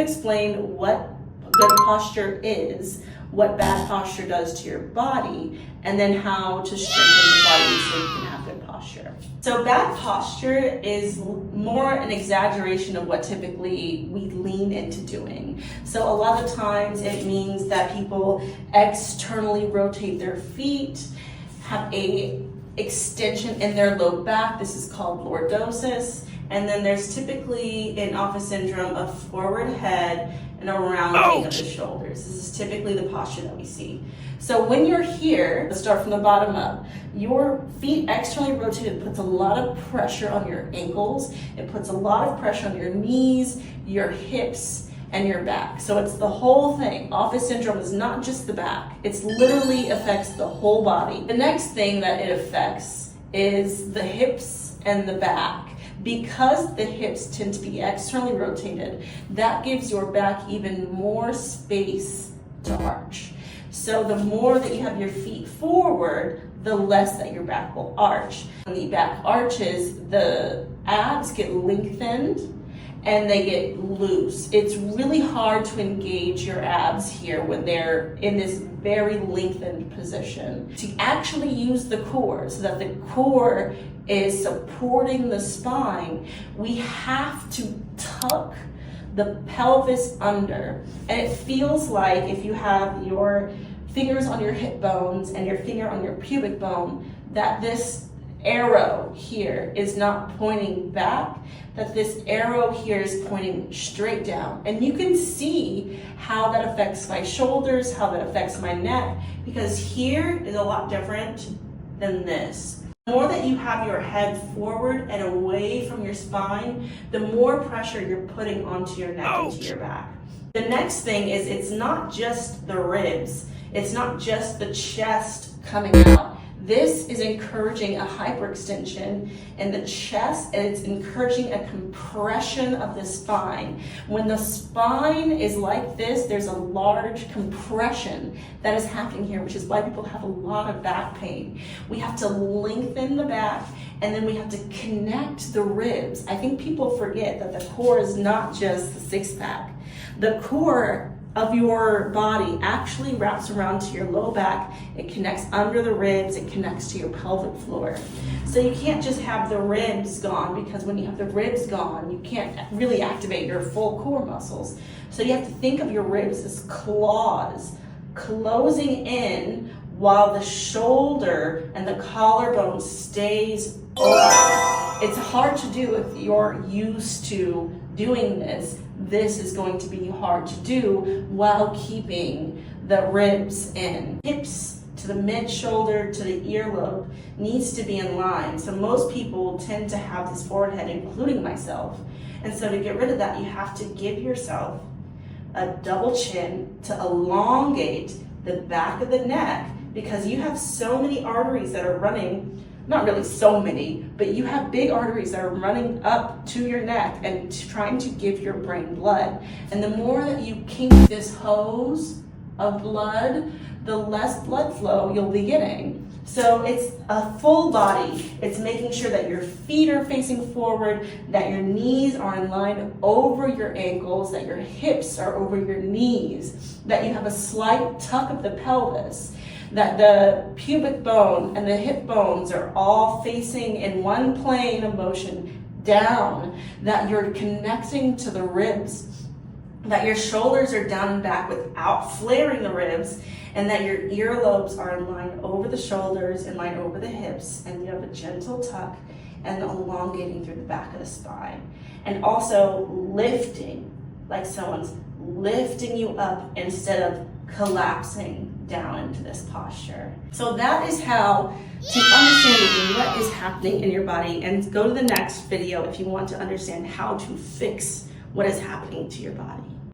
explain what good posture is, what bad posture does to your body, and then how to strengthen your body so you can have good posture. So bad posture is more an exaggeration of what typically we lean into doing. So a lot of times it means that people externally rotate their feet, have a extension in their low back. This is called lordosis. And then there's typically in office syndrome a forward head and a rounding of the shoulders. This is typically the posture that we see. So when you're here, let's start from the bottom up. Your feet externally rotated puts a lot of pressure on your ankles. It puts a lot of pressure on your knees, your hips, and your back. So it's the whole thing. Office syndrome is not just the back. It's literally affects the whole body. The next thing that it affects is the hips and the back. Because the hips tend to be externally rotated, that gives your back even more space to arch. So the more that you have your feet forward, the less that your back will arch. When the back arches, the abs get lengthened and they get loose. It's really hard to engage your abs here when they're in this very lengthened position. To actually use the core so that the core is supporting the spine, we have to tuck the pelvis under. And it feels like if you have your fingers on your hip bones and your finger on your pubic bone, that this arrow here is not pointing back, that this arrow here is pointing straight down. And you can see how that affects my shoulders, how that affects my neck, because here is a lot different than this. The more that you have your head forward and away from your spine, the more pressure you're putting onto your neck and to your back. The next thing is it's not just the ribs, it's not just the chest coming out. This is encouraging a hyperextension in the chest, and it's encouraging a compression of the spine. When the spine is like this, there's a large compression that is happening here, which is why people have a lot of back pain. We have to lengthen the back, and then we have to connect the ribs. I think people forget that the core is not just the six-pack. The core of your body actually wraps around to your low back. It connects under the ribs, it connects to your pelvic floor. So you can't just have the ribs gone, because when you have the ribs gone, you can't really activate your full core muscles. So you have to think of your ribs as claws closing in while the shoulder and the collarbone stays open. It's hard to do if you're used to doing this. This is going to be hard to do while keeping the ribs in. Hips to the mid shoulder to the earlobe needs to be in line. So most people tend to have this forward head, including myself. And so to get rid of that, you have to give yourself a double chin to elongate the back of the neck, because you have so many arteries that are running. Not really so many, but you have big arteries that are running up to your neck and trying to give your brain blood. And the more that you kink this hose of blood, the less blood flow you'll be getting. So it's a full body. It's making sure that your feet are facing forward, that your knees are in line over your ankles, that your hips are over your knees, that you have a slight tuck of the pelvis, that the pubic bone and the hip bones are all facing in one plane of motion down, that you're connecting to the ribs, that your shoulders are down and back without flaring the ribs, and that your earlobes are in line over the shoulders, in line over the hips, and you have a gentle tuck and elongating through the back of the spine. And also lifting, like someone's lifting you up instead of collapsing down into this posture. So that is how to understand what is happening in your body, and go to the next video if you want to understand how to fix what is happening to your body.